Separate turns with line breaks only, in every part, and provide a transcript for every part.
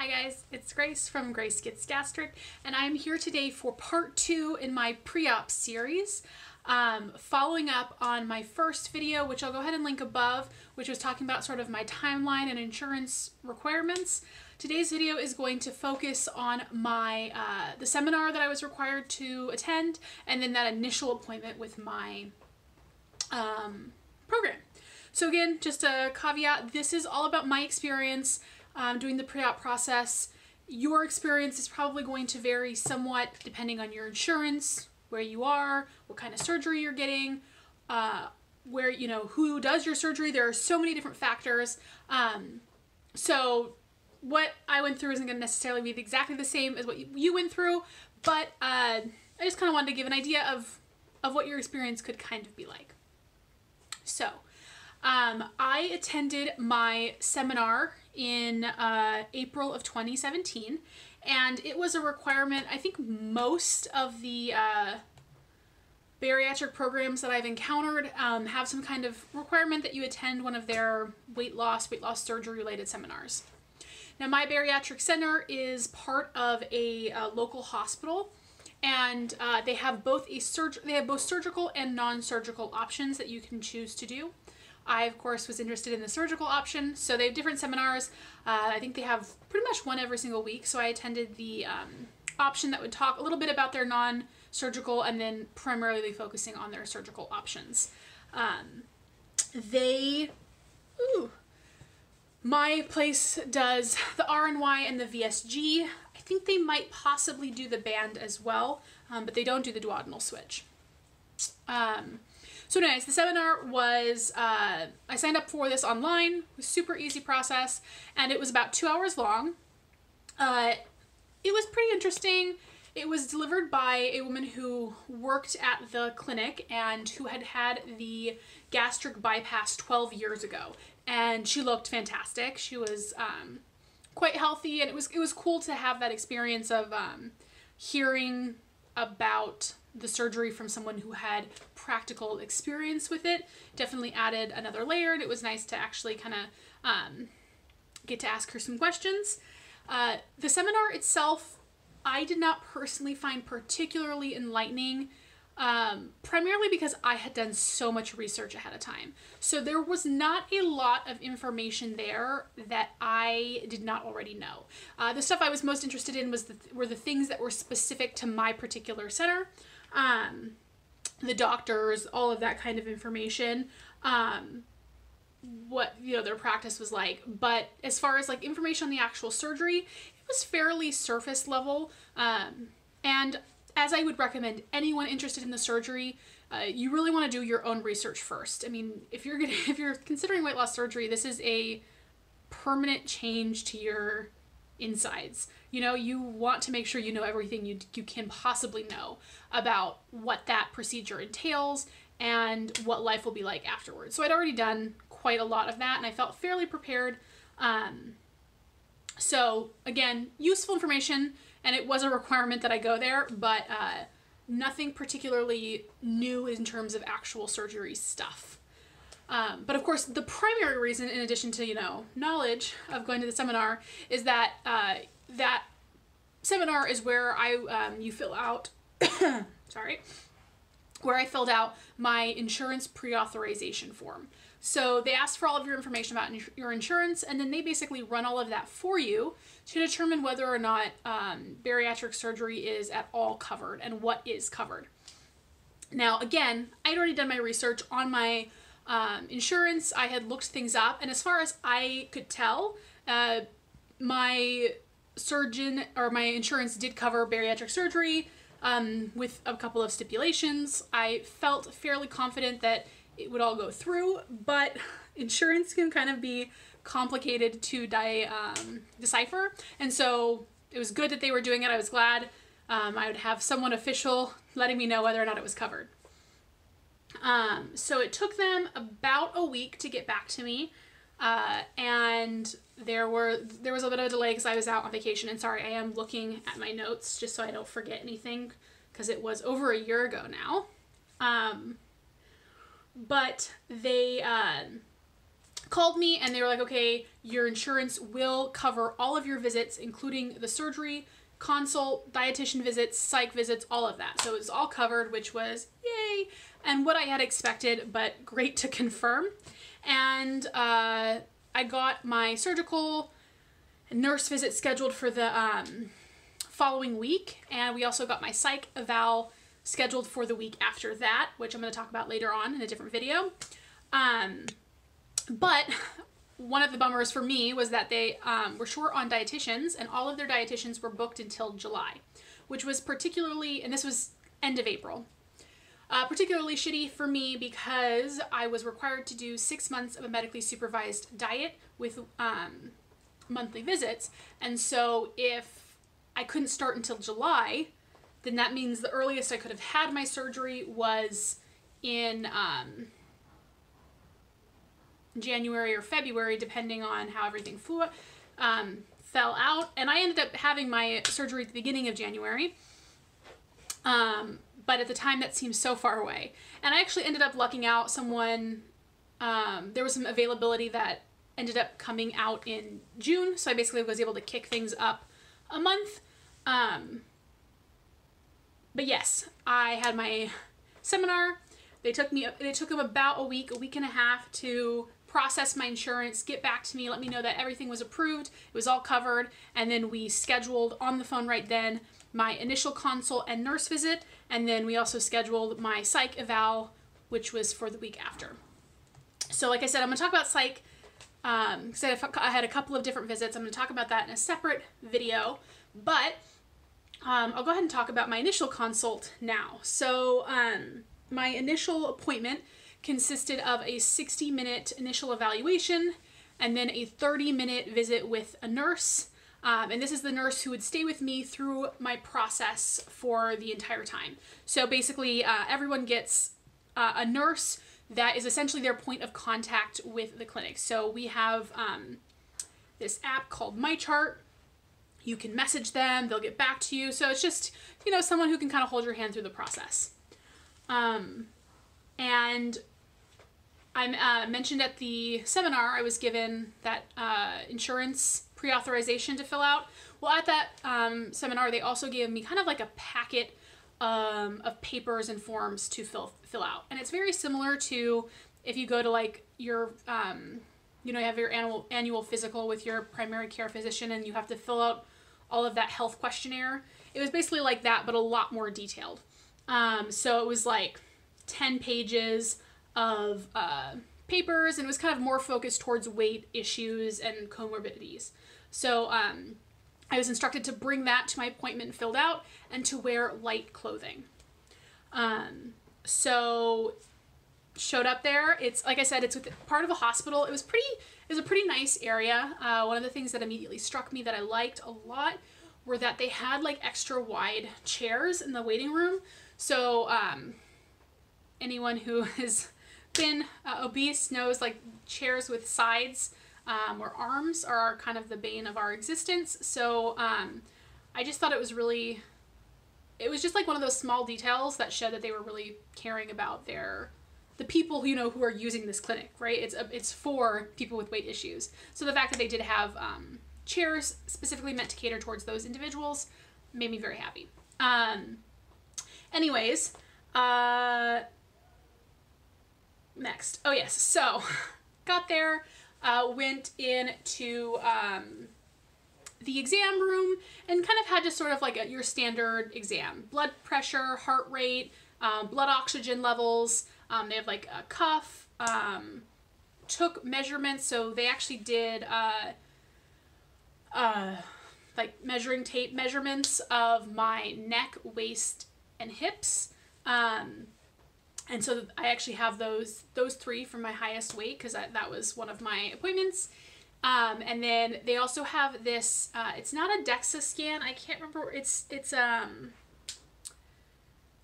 Hi guys, it's Grace from Grace Gets Gastric, and I'm here today for part 2 in my pre-op series, following up on my first video, which I'll go ahead and link above, which was talking about sort of my timeline and insurance requirements. Today's video is going to focus on my the seminar that I was required to attend, and then that initial appointment with my program. So again, just a caveat, this is all about my experience doing the pre-op process. Your experience is probably going to vary somewhat depending on your insurance, where you are, what kind of surgery you're getting, where, you know, who does your surgery. There are so many different factors. So what I went through isn't going to necessarily be exactly the same as what you went through, but I just kind of wanted to give an idea of what your experience could kind of be like. So I attended my seminar in April of 2017, and it was a requirement. I think most of the bariatric programs that I've encountered have some kind of requirement that you attend one of their weight loss surgery related seminars. Now, my bariatric center is part of a local hospital, and they have both surgical and non-surgical options that you can choose to do. I, of course, was interested in the surgical option, so they have different seminars. I think they have pretty much one every single week, so I attended the option that would talk a little bit about their non-surgical and then primarily focusing on their surgical options. My place does the RNY and the VSG. I think they might possibly do the band as well, but they don't do the duodenal switch. So anyways, the seminar was, I signed up for this online. It was a super easy process, and it was about 2 hours long. It was pretty interesting. It was delivered by a woman who worked at the clinic and who had had the gastric bypass 12 years ago, and she looked fantastic. She was quite healthy, and it was cool to have that experience of hearing about the surgery from someone who had practical experience with it. Definitely added another layer, and it was nice to actually kind of get to ask her some questions. The seminar itself, I did not personally find particularly enlightening, primarily because I had done so much research ahead of time. So there was not a lot of information there that I did not already know. The stuff I was most interested in were the things that were specific to my particular center. The doctors, all of that kind of information, what, you know, their practice was like. But as far as like information on the actual surgery, it was fairly surface level. And as I would recommend anyone interested in the surgery, you really want to do your own research first. I mean, if you're considering weight loss surgery, this is a permanent change to your insides. You know, you want to make sure you know everything you can possibly know about what that procedure entails and what life will be like afterwards. So I'd already done quite a lot of that, and I felt fairly prepared. So again, useful information, and it was a requirement that I go there, but nothing particularly new in terms of actual surgery stuff. But of course, the primary reason, in addition to, you know, knowledge of going to the seminar, is that that seminar is where you fill out, sorry, where I filled out my insurance pre-authorization form. So they ask for all of your information about your insurance, and then they basically run all of that for you to determine whether or not bariatric surgery is at all covered and what is covered. Now, again, I'd already done my research on my insurance. I had looked things up, and as far as I could tell, my surgeon or my insurance did cover bariatric surgery with a couple of stipulations. I felt fairly confident that it would all go through, but insurance can kind of be complicated to decipher, and so it was good that they were doing it. I was glad I would have someone official letting me know whether or not it was covered. So it took them about a week to get back to me, and there was a bit of a delay because I was out on vacation. And sorry, I am looking at my notes just so I don't forget anything, because it was over a year ago now. But they called me and they were like, okay, your insurance will cover all of your visits, including the surgery, consult, dietitian visits, psych visits, all of that. So it was all covered, which was yay, and what I had expected, but great to confirm. And I got my surgical nurse visit scheduled for the following week, and we also got my psych eval scheduled for the week after that, which I'm going to talk about later on in a different video. But one of the bummers for me was that they were short on dietitians, and all of their dietitians were booked until July, which was particularly, and this was end of April, particularly shitty for me because I was required to do 6 months of a medically supervised diet with monthly visits. And so if I couldn't start until July, then that means the earliest I could have had my surgery was in January or February, depending on how everything fell out. And I ended up having my surgery at the beginning of January. But at the time that seemed so far away. And I actually ended up lucking out someone, there was some availability that ended up coming out in June. So I basically was able to kick things up a month. But yes, I had my seminar. It took them about a week and a half to process my insurance, get back to me, let me know that everything was approved, it was all covered, and then we scheduled on the phone right then my initial consult and nurse visit, and then we also scheduled my psych eval, which was for the week after. So like I said, I'm going to talk about psych, because I had a couple of different visits. I'm going to talk about that in a separate video, but I'll go ahead and talk about my initial consult now. So my initial appointment consisted of a 60-minute initial evaluation and then a 30-minute visit with a nurse. And this is the nurse who would stay with me through my process for the entire time. So basically, everyone gets a nurse that is essentially their point of contact with the clinic. So we have this app called MyChart. You can message them, they'll get back to you. So it's just, you know, someone who can kind of hold your hand through the process. And I mentioned at the seminar I was given that insurance pre-authorization to fill out. Well, at that seminar, they also gave me kind of like a packet of papers and forms to fill out. And it's very similar to if you go to like your, you know, you have your annual physical with your primary care physician and you have to fill out all of that health questionnaire. It was basically like that, but a lot more detailed. So it was like 10 pages of papers, and it was kind of more focused towards weight issues and comorbidities. So I was instructed to bring that to my appointment filled out and to wear light clothing. So showed up there. It's like I said, it's part of a hospital. It was a pretty nice area. One of the things that immediately struck me that I liked a lot were that they had like extra wide chairs in the waiting room. So anyone who has been obese knows like chairs with sides or arms are kind of the bane of our existence. So I just thought it was just like one of those small details that showed that they were really caring about the people who, you know, who are using this clinic, right? It's for people with weight issues. So the fact that they did have chairs specifically meant to cater towards those individuals made me very happy. Anyways, next. Oh yes, so got there, went into the exam room and kind of had just sort of like your standard exam. Blood pressure, heart rate, blood oxygen levels. They have like a cuff, took measurements. So they actually did like measuring tape measurements of my neck, waist, and hips. And so I actually have those three for my highest weight because that was one of my appointments. And then they also have this, it's not a DEXA scan. I can't remember. It's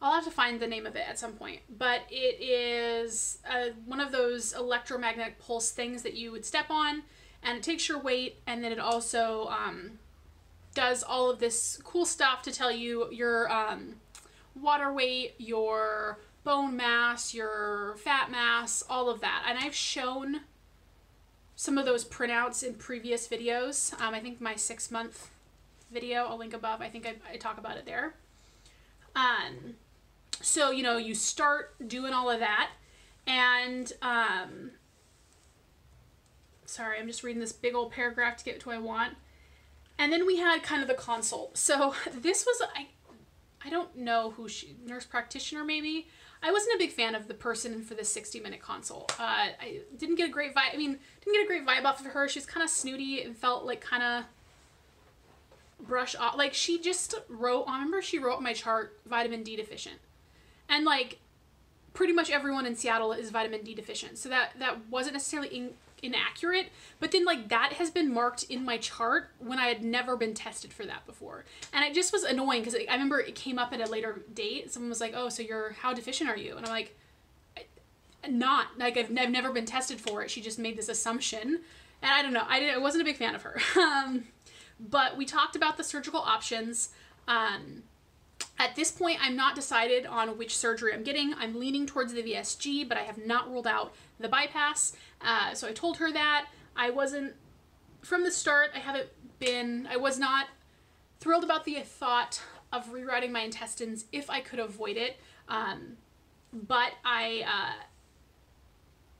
I'll have to find the name of it at some point, but it is one of those electromagnetic pulse things that you would step on, and it takes your weight, and then it also does all of this cool stuff to tell you your water weight, your bone mass, your fat mass, all of that. And I've shown some of those printouts in previous videos. I think my 6-month video, I'll link above, I think I talk about it there. So, you know, you start doing all of that, and, sorry, I'm just reading this big old paragraph to get to what I want. And then we had kind of the consult. So this was, I don't know who nurse practitioner maybe. I wasn't a big fan of the person for the 60-minute consult. I didn't get a great vibe. I mean, didn't get a great vibe off of her. She was kind of snooty and felt like kind of brush off. Like she just wrote, I remember she wrote on my chart, vitamin D deficient. And like pretty much everyone in Seattle is vitamin D deficient. So that wasn't necessarily inaccurate, but then like that has been marked in my chart when I had never been tested for that before. And it just was annoying because I remember it came up at a later date. Someone was like, oh, so how deficient are you? And I'm like, not, like I've never been tested for it. She just made this assumption. And I don't know, I wasn't a big fan of her. But we talked about the surgical options. At this point, I'm not decided on which surgery I'm getting. I'm leaning towards the VSG, but I have not ruled out the bypass. So I told her that. I wasn't, from the start, I was not thrilled about the thought of rewriting my intestines if I could avoid it. But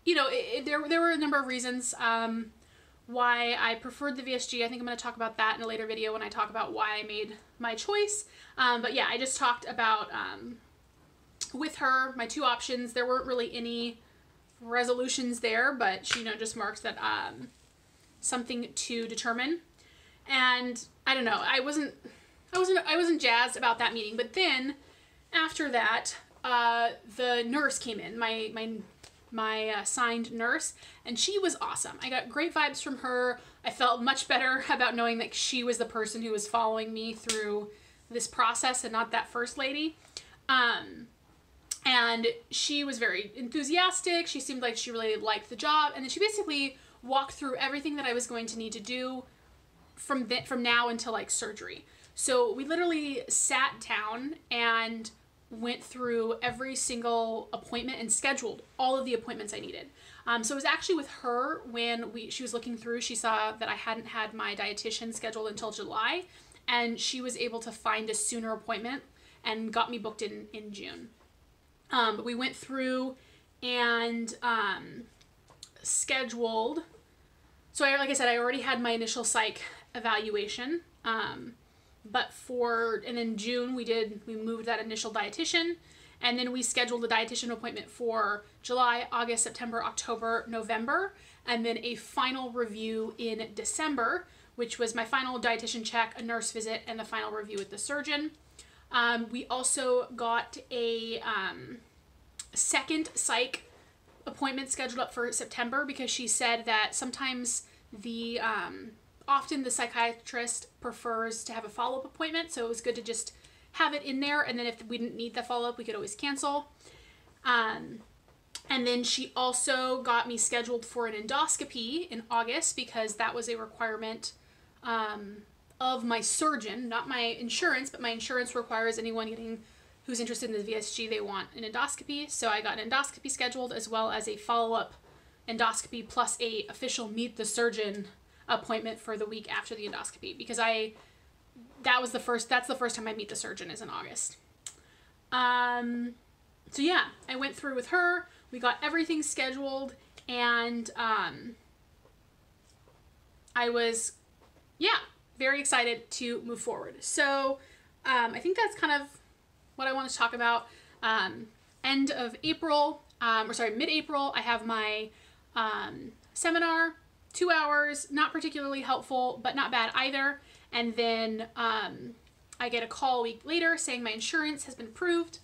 you know, there were a number of reasons why I preferred the VSG. I think I'm going to talk about that in a later video when I talk about why I made my choice. But yeah, I just talked about, with her, my 2 options. There weren't really any resolutions there, but she, you know, just marked that, something to determine. And I don't know, I wasn't jazzed about that meeting. But then after that, the nurse came in, my assigned nurse, and she was awesome. I got great vibes from her. I felt much better about knowing that she was the person who was following me through this process and not that first lady. And she was very enthusiastic. She seemed like she really liked the job. And then she basically walked through everything that I was going to need to do from now until like surgery. So we literally sat down and went through every single appointment and scheduled all of the appointments I needed. So it was actually with her when she was looking through, she saw that I hadn't had my dietitian scheduled until July, and she was able to find a sooner appointment and got me booked in June. But we went through and scheduled. So like I said, I already had my initial psych evaluation. But and in June we moved that initial dietitian, and then we scheduled a dietitian appointment for July, August, September, October, November, and then a final review in December, which was my final dietitian check, a nurse visit, and the final review with the surgeon. We also got a second psych appointment scheduled up for September because she said that sometimes often the psychiatrist prefers to have a follow-up appointment, so it was good to just have it in there, and then if we didn't need the follow-up, we could always cancel. And then she also got me scheduled for an endoscopy in August because that was a requirement of my surgeon, not my insurance, but my insurance requires anyone who's interested in the VSG, they want an endoscopy. So I got an endoscopy scheduled as well as a follow-up endoscopy plus a official meet the surgeon appointment for the week after the endoscopy, because that's the first time I meet the surgeon is in August. So yeah, I went through with her, we got everything scheduled, and I was, yeah, very excited to move forward. So I think that's kind of what I want to talk about. End of April, mid-April, I have my seminar, 2 hours, not particularly helpful, but not bad either. And then I get a call a week later saying my insurance has been approved,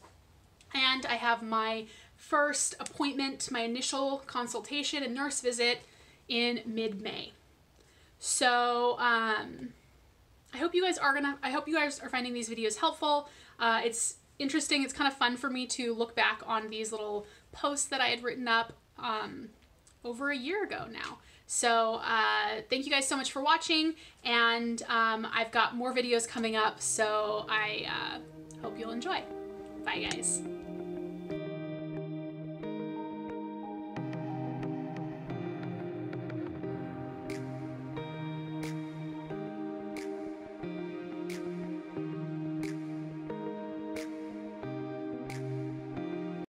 and I have my first appointment, my initial consultation and nurse visit in mid-May. So I hope you guys are finding these videos helpful. It's interesting. It's kind of fun for me to look back on these little posts that I had written up over a year ago now. So thank you guys so much for watching, and I've got more videos coming up, so I hope you'll enjoy. Bye guys.